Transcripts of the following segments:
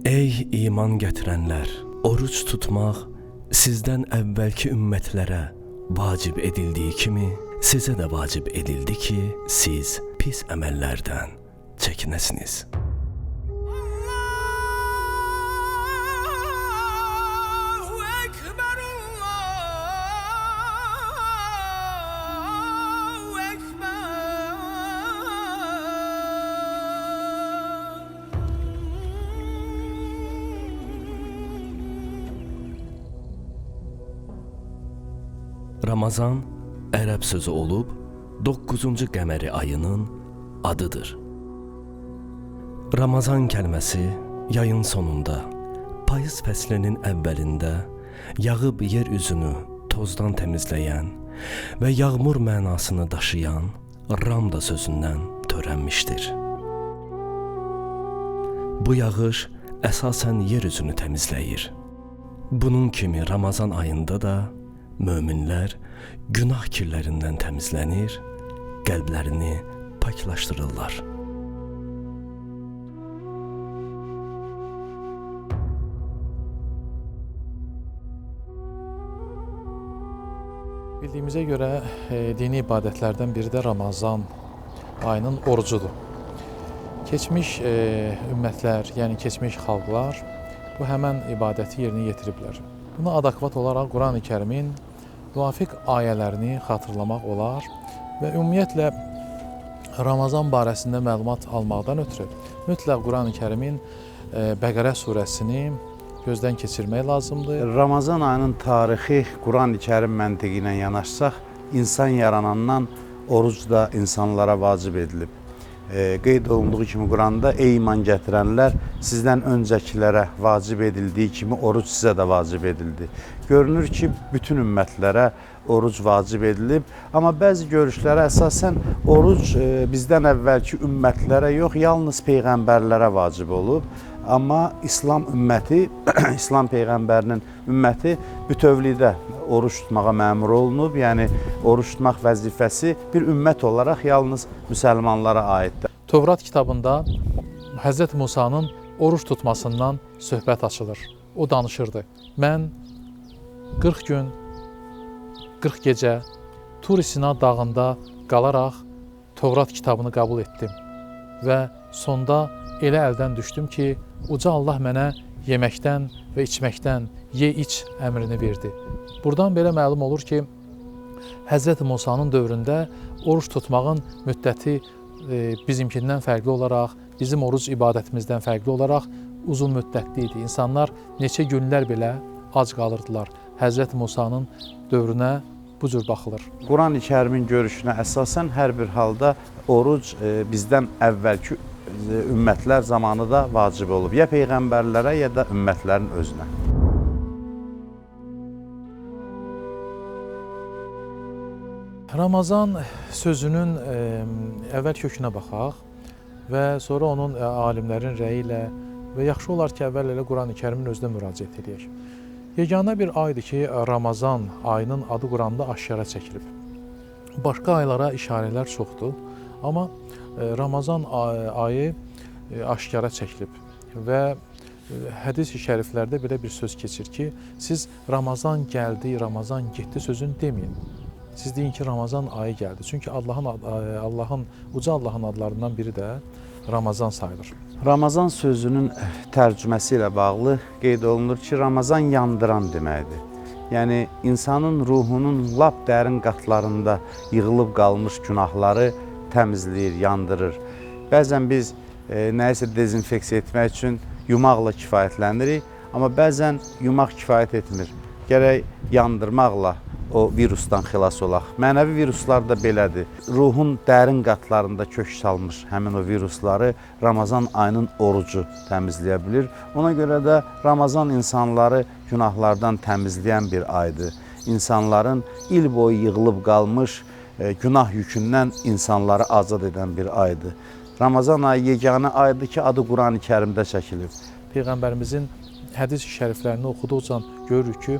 Ey iman gətirənlər, oruç tutmaq sizdən əvvəlki ümmətlərə vacib edildiyi kimi, sizə də vacib edildi ki, siz pis əməllərdən çəkinəsiniz. Ramazan ərəb sözü olub 9-cu qəməri ayının adıdır. Ramazan kəlməsi yayın sonunda, payız fəslinin əvvəlində yağıb yer üzünü tozdan təmizləyən və yağmur mənasını daşıyan Ramda sözündən törənmişdir. Bu yağış əsasən yer üzünü təmizləyir. Bunun kimi Ramazan ayında da möminlər günah kirlərindən təmizlənir, qəlblərini paklaşdırırlar. Bildiyimizə görə dini ibadətlərdən biri də Ramazan ayının orucudur. Keçmiş ümmətlər, yəni keçmiş xalqlar bu həmən ibadəti yerinə yetiriblər. Buna adekvat olaraq Quran-ı Kərimin müvafiq ayələrini xatırlamaq olar və ümumiyyətlə Ramazan barəsində məlumat almaqdan ötürü mütləq Quran-ı Kərimin Bəqərə surəsini gözdən keçirmək lazımdır. Ramazan ayının tarixi Quran-ı Kərim məntiqi ilə yanaşsaq, insan yaranandan oruc da insanlara vacib edilib. Qeyd olunduğu kimi Quranda ey iman gətirənlər, sizdən öncəkilərə vacib edildiyi kimi oruc sizə də vacib edildi. Görünür ki, bütün ümmətlərə oruc vacib edilib, amma bəzi görüşlərə əsasən oruc bizdən əvvəlki ümmətlərə yox, yalnız peyğəmbərlərə vacib olub. Amma İslam ümməti, İslam peyğəmbərinin ümməti bütövlükdə oruç tutmağa məmur olunub. Yəni, oruç tutmaq vəzifəsi bir ümmət olaraq yalnız müsəlmanlara aiddir. Tövrat kitabında Həzrət Musanın oruç tutmasından söhbət açılır. O danışırdı. Mən 40 gün, 40 gecə Tur Sina dağında qalaraq Tövrat kitabını qəbul etdim və sonda elə əldən düşdüm ki, Uca Allah mənə yeməkdən və içməkdən ye-iç əmrini verdi. Buradan belə məlum olur ki, Həzrət Musanın dövründə oruç tutmağın müddəti bizimkindən fərqli olaraq, bizim oruc ibadətimizdən fərqli olaraq uzun müddətli idi. İnsanlar neçə günlər belə ac qalırdılar. Həzrət Musanın dövrünə bu cür baxılır. Quran-ı Kərimin görüşünə əsasən hər bir halda oruc bizdən əvvəlki ümmətlər zamanı da vacib olub. Ya peyğəmbərlərə, ya da ümmətlərin özünə. Ramazan sözünün əvvəl kökünə baxaq və sonra onun alimlərin rəyi ilə və yaxşı olar ki, əvvəl elə Quran-ı Kərimin özünə müraciət edək. Yeganə bir aydır ki, Ramazan ayının adı Quranda aşkara çəkilib. Başqa aylara işarələr çoxdur, amma Ramazan ayı aşkara çəkilib və hədis-i şəriflərdə belə bir söz keçir ki, siz Ramazan gəldi, Ramazan getdi sözünü deməyin. Siz deyin ki, Ramazan ayı gəldi. Çünki Uca Allahın adlarından biri də Ramazan sayılır. Ramazan sözünün tərcüməsi ilə bağlı qeyd olunur ki, Ramazan yandıran deməkdir. Yəni, insanın ruhunun lap dərin qatlarında yığılıb qalmış günahları təmizləyir, yandırır. Bəzən biz nəyisə dezinfeksiya etmək üçün yumaqla kifayətlənirik, amma bəzən yumaq kifayət etmir. Gərək yandırmaqla o virusdan xilas olaq. Mənəvi viruslar da belədir. Ruhun dərin qatlarında kök salmış həmin o virusları Ramazan ayının orucu təmizləyə bilir. Ona görə də Ramazan insanları günahlardan təmizləyən bir aydır. İnsanların il boyu yığılıb qalmış günah yükündən insanları azad edən bir aydır. Ramazan ayı yeganə aydır ki, adı Quran-ı Kərimdə çəkilib. Peyğəmbərimizin hədis-i şəriflərini oxuduqca görürük ki,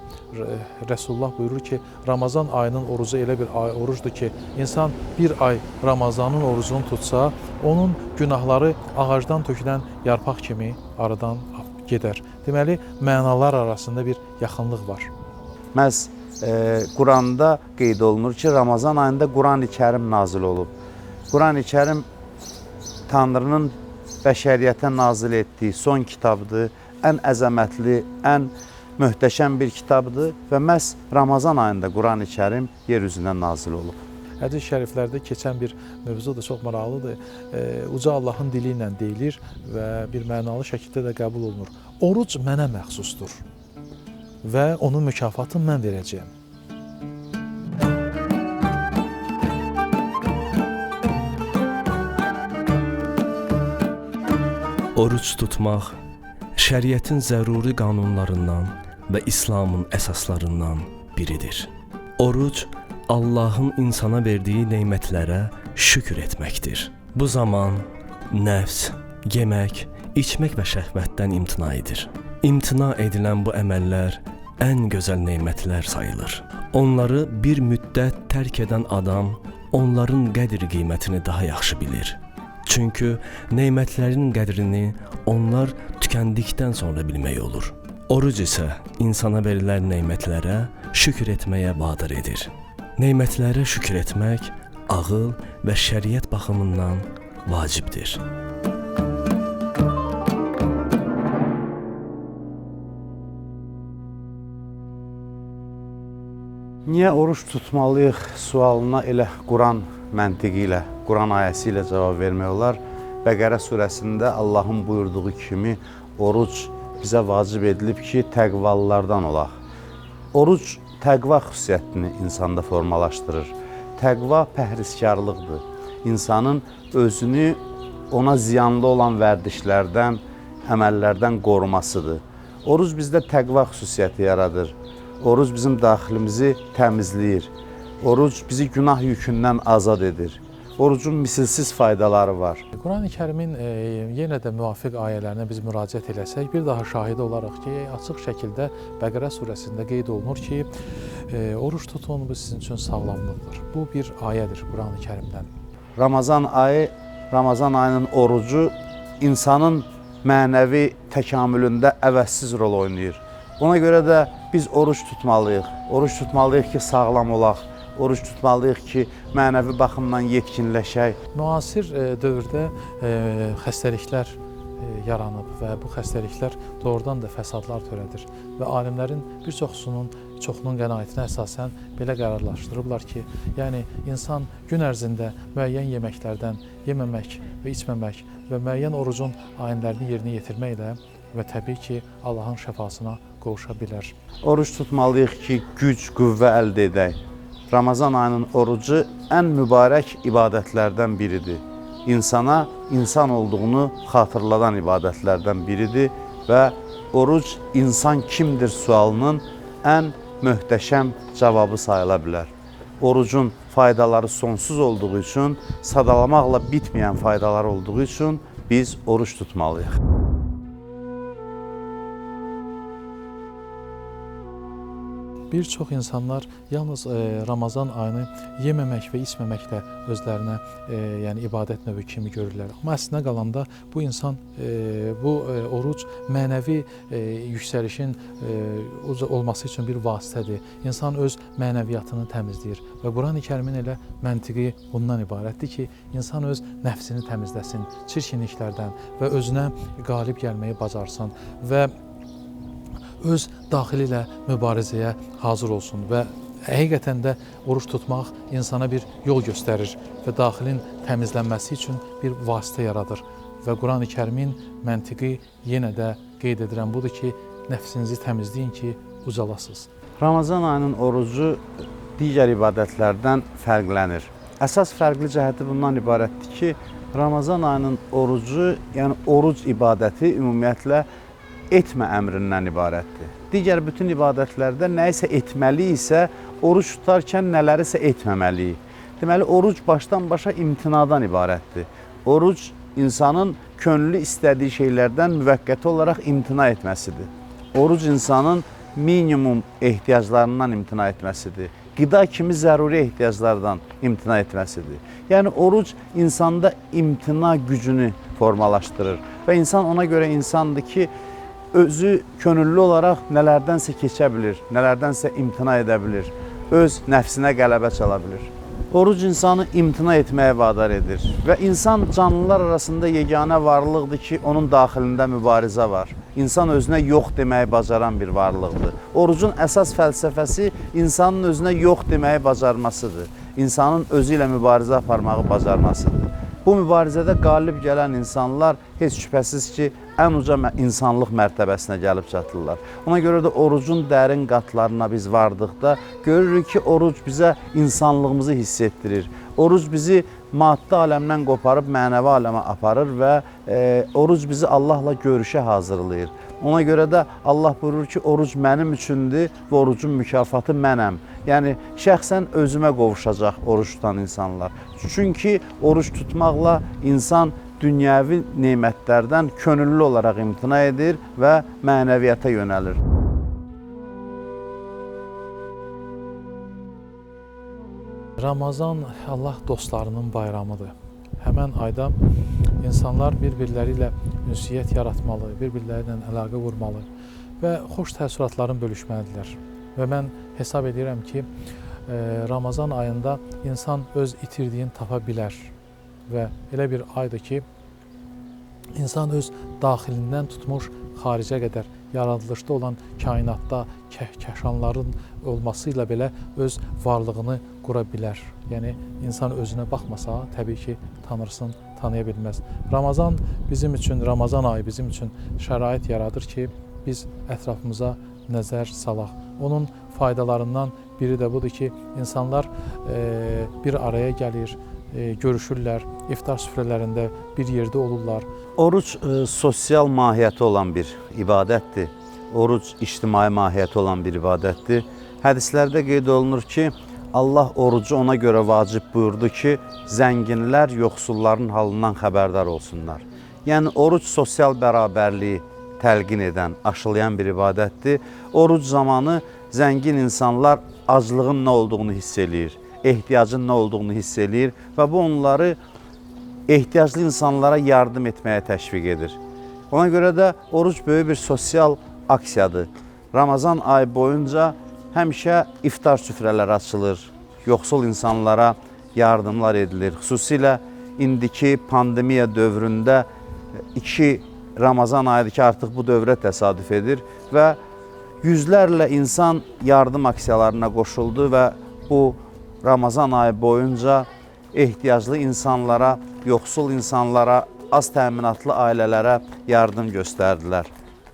Rəsulullah buyurur ki, Ramazan ayının orucu elə bir orucdur ki, insan bir ay Ramazanın orucunu tutsa, onun günahları ağacdan tökülən yarpaq kimi aradan gedər. Deməli, mənalar arasında bir yaxınlıq var. Məhz Quranda qeyd olunur ki, Ramazan ayında Qurani Kərim nazil olub. Qurani Kərim Tanrının bəşəriyyətə nazil etdiyi son kitabdır, ən əzəmətli, ən möhtəşəm bir kitabdır və məhz Ramazan ayında Qurani Kərim yer üzünə nazil olub. Hədis şəriflərdə keçən bir mövzu da çox maraqlıdır. Uca Allahın dili ilə deyilir və bir mənalı şəkildə də qəbul olunur. Oruc mənə məxsusdur və onun mükafatını mən verəcəyəm. Oruç tutmaq şəriətin zəruri qanunlarından və İslamın əsaslarından biridir. Oruc Allahın insana verdiyi nemətlərə şükür etməkdir. Bu zaman nəfs, yemək, içmək və şəhvətdən imtina edir. İmtina edilən bu əməllər ən gözəl nemətlər sayılır. Onları bir müddət tərk edən adam onların qədir-qiymətini daha yaxşı bilir. Çünki nemətlərin qədrini onlar tükəndikdən sonra bilmək olur. Oruc isə insana verilən nemətlərə şükür etməyə vadar edir. Nemətlərə şükür etmək ağıl və şəriət baxımından vacibdir. Niyə oruç tutmalıyıq sualına elə Quran məntiqi ilə, Quran ayəsi ilə cavab vermək olar. Bəqərə surəsində Allahın buyurduğu kimi oruc bizə vacib edilib ki, təqvalılardan olaq. Oruc təqva xüsusiyyətini insanda formalaşdırır. Təqva pəhrizkarlıqdır. İnsanın özünü ona ziyanlı olan vərdişlərdən, əməllərdən qorumasıdır. Oruc bizdə təqva xüsusiyyəti yaradır. Oruc bizim daxilimizi təmizləyir. Oruc bizi günah yükündən azad edir. Orucun misilsiz faydaları var. Quran-ı Kərimin yenə də müvafiq ayələrinə biz müraciət eləsək, bir daha şahid olaraq ki, açıq şəkildə Bəqərə surəsində qeyd olunur ki, oruç tutun, bu sizin üçün sağlamlıqdır. Bu bir ayədir Quran-ı Kərimdən. Ramazan ayı, Ramazan ayının orucu insanın mənəvi təkamülündə əvəzsiz rol oynayır. Ona görə də biz oruç tutmalıyıq. Oruç tutmalıyıq ki, sağlam olaq. Oruç tutmalıyıq ki, mənəvi baxımdan yetkinləşək. Müasir dövrdə xəstəliklər yaranıb və bu xəstəliklər doğrudan da fəsadlar törədir. Və alimlərin bir çoxunun qənaətinə əsasən belə qərarlaşdırıblar ki, yəni insan gün ərzində müəyyən yeməklərdən yeməmək və içməmək və müəyyən orucun ayinlərini yerinə yetirməklə və təbii ki, Allahın şəfasına qovuşa bilər. Oruç tutmalıyıq ki, güc, qüvvə əldə edək. Ramazan ayının orucu ən mübarək ibadətlərdən biridir. İnsana insan olduğunu xatırladan ibadətlərdən biridir və oruc insan kimdir sualının ən möhtəşəm cavabı sayıla bilər. Orucun faydaları sonsuz olduğu üçün, sadalamaqla bitməyən faydaları olduğu üçün biz oruç tutmalıyıq. Bir çox insanlar yalnız Ramazan ayını yeməmək və içməməklə özlərinə yəni ibadət növü kimi görürlər. Amma əslində qalanda bu insan, bu oruc mənəvi yüksəlişin olması üçün bir vasitədir. İnsan öz mənəviyyatını təmizləyir və Quran-ı Kərimin elə məntiqi bundan ibarətdir ki, insan öz nəfsini təmizləsin, çirkinliklərdən və özünə qalib gəlməyi bacarsın və öz daxili ilə mübarizəyə hazır olsun və həqiqətən də oruç tutmaq insana bir yol göstərir və daxilin təmizlənməsi üçün bir vasitə yaradır. Və Quran-ı Kərimin məntiqi yenə də qeyd edirəm budur ki, nəfsinizi təmizləyin ki, ucalasınız. Ramazan ayının orucu digər ibadətlərdən fərqlənir. Əsas fərqli cəhəti bundan ibarətdir ki, Ramazan ayının orucu, yəni oruc ibadəti ümumiyyətlə etmə əmrindən ibarətdir. Digər bütün ibadətlərdə nə isə etməli isə, oruç tutarkən nələrisə etməməliyik. Deməli, oruc başdan başa imtinadan ibarətdir. Oruc insanın könlü istədiyi şeylərdən müvəqqəti olaraq imtina etməsidir. Oruc insanın minimum ehtiyaclarından imtina etməsidir. Qida kimi zəruri ehtiyaclardan imtina etməsidir. Yəni, oruc insanda imtina gücünü formalaşdırır və insan ona görə insandır ki, özü könüllü olaraq nələrdənsə keçə bilir, nələrdənsə imtina edə bilir, öz nəfsinə qələbə çala bilir. Oruc insanı imtina etməyə vadar edir və insan canlılar arasında yeganə varlıqdır ki, onun daxilində mübarizə var. İnsan özünə yox deməyi bacaran bir varlıqdır. Orucun əsas fəlsəfəsi insanın özünə yox deməyi bacarmasıdır. İnsanın özü ilə mübarizə aparmağı bacarmasıdır. Bu mübarizədə qalib gələn insanlar heç şübhəsiz ki, ən uca insanlıq mərtəbəsinə gəlib çatırlar. Ona görə də orucun dərin qatlarına biz vardıqda görürük ki, oruc bizə insanlığımızı hiss etdirir. Oruc bizi maddi aləmdən qoparıb mənəvi aləmə aparır və oruc bizi Allahla görüşə hazırlayır. Ona görə də Allah buyurur ki, oruc mənim üçündür və orucun mükafatı mənəm. Yəni, şəxsən özümə qovuşacaq oruç tutan insanlar. Çünki oruç tutmaqla insan dünyəvi nemətlərdən könüllü olaraq imtina edir və mənəviyyata yönəlir. Ramazan Allah dostlarının bayramıdır. Həmən ayda insanlar bir-birləri ilə ünsiyyət yaratmalı, bir-birləri ilə əlaqə qurmalı və xoş təəssüratlarını bölüşməlidirlər. Və mən hesab edirəm ki, Ramazan ayında insan öz itirdiyini tapa bilər və elə bir aydır ki, insan öz daxilindən tutmuş xaricə qədər yaradılışda olan kainatda kəhkəşanların olması ilə belə öz varlığını qura bilər. Yəni, insan özünə baxmasa, təbii ki, tanırsın, tanıya bilməz. Ramazan bizim üçün, Ramazan ayı bizim üçün şərait yaradır ki, biz ətrafımıza nəzər salaq. Onun faydalarından biri də budur ki, insanlar bir araya gəlir, görüşürlər, iftar süfrələrində bir yerdə olurlar. Oruc sosial mahiyyəti olan bir ibadətdir. Oruc ictimai mahiyyəti olan bir ibadətdir. Hədislərdə qeyd olunur ki, Allah orucu ona görə vacib buyurdu ki, zənginlər yoxsulların halından xəbərdar olsunlar. Yəni, oruc sosial bərabərliyi təlqin edən, aşılayan bir ibadətdir. Oruc zamanı zəngin insanlar aclığın nə olduğunu hiss eləyir, ehtiyacın nə olduğunu hiss eləyir və bu onları ehtiyaclı insanlara yardım etməyə təşviq edir. Ona görə də oruc böyük bir sosial aksiyadır. Ramazan ayı boyunca həmişə iftar süfrələri açılır, yoxsul insanlara yardımlar edilir. Xüsusilə indiki pandemiya dövründə 2 Ramazan ayıdır ki, artıq bu dövrə təsadüf edir və yüzlərlə insan yardım aksiyalarına qoşuldu və bu Ramazan ayı boyunca ehtiyaclı insanlara, yoxsul insanlara, az təminatlı ailələrə yardım göstərdilər.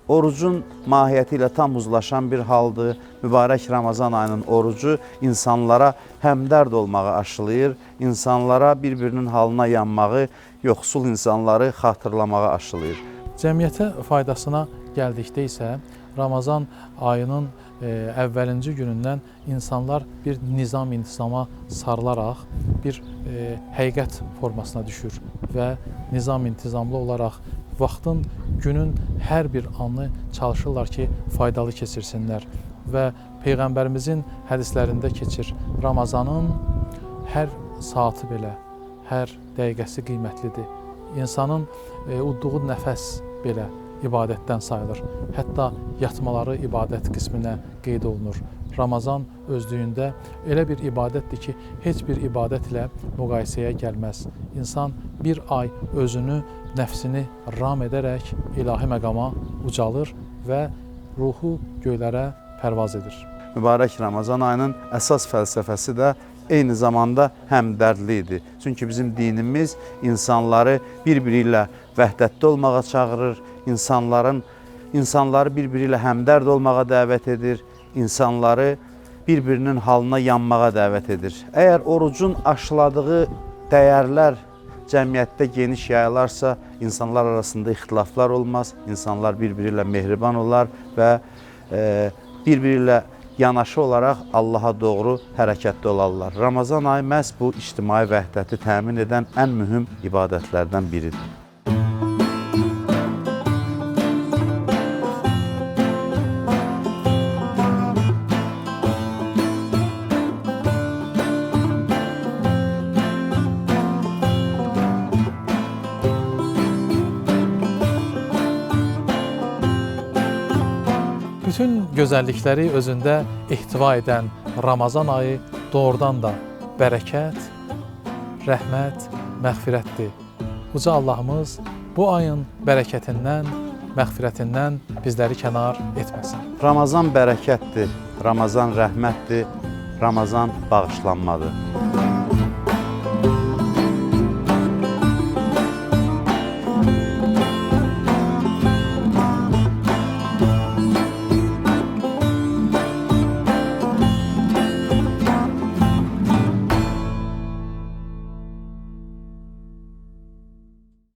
Orucun mahiyyəti ilə tam uzlaşan bir haldır. Mübarək Ramazan ayının orucu insanlara həmdərd olmağı aşılayır, insanlara bir-birinin halına yanmağı, yoxsul insanları xatırlamağı aşılayır. Cəmiyyətə faydasına gəldikdə isə Ramazan ayının əvvəlinci günündən insanlar bir nizam-intizama sarılaraq bir həqiqət formasına düşür və nizam-intizamlı olaraq vaxtın, günün hər bir anını çalışırlar ki, faydalı keçirsinlər və Peyğəmbərimizin hədislərində keçir. Ramazanın hər saatı belə, hər dəqiqəsi qiymətlidir. İnsanın udduğu nəfəs belə ibadətdən sayılır. Hətta yatmaları ibadət qisminə qeyd olunur. Ramazan özlüyündə elə bir ibadətdir ki, heç bir ibadət ilə müqayisəyə gəlməz. İnsan bir ay özünü, nəfsini ram edərək ilahi məqama ucalır və ruhu göylərə pərvaz edir. Mübarək Ramazan ayının əsas fəlsəfəsi də eyni zamanda həmdərdlidir. Çünki bizim dinimiz insanları bir-biri ilə vəhdətdə olmağa çağırır, insanları bir-biri ilə həmdərd olmağa dəvət edir, insanları bir-birinin halına yanmağa dəvət edir. Əgər orucun aşıladığı dəyərlər cəmiyyətdə geniş yayılarsa, insanlar arasında ixtilaflar olmaz, insanlar bir-biri ilə mehriban olar və bir-biri ilə yanaşı olaraq Allaha doğru hərəkətdə olarlar. Ramazan ayı məhz bu ictimai vəhdəti təmin edən ən mühüm ibadətlərdən biridir. Bütün gözəllikləri özündə ehtiva edən Ramazan ayı doğrudan da bərəkət, rəhmət, məğfirətdir. Uca Allahımız bu ayın bərəkətindən, məğfirətindən bizləri kənar etməsin. Ramazan bərəkətdir, Ramazan rəhmətdir, Ramazan bağışlanmadır.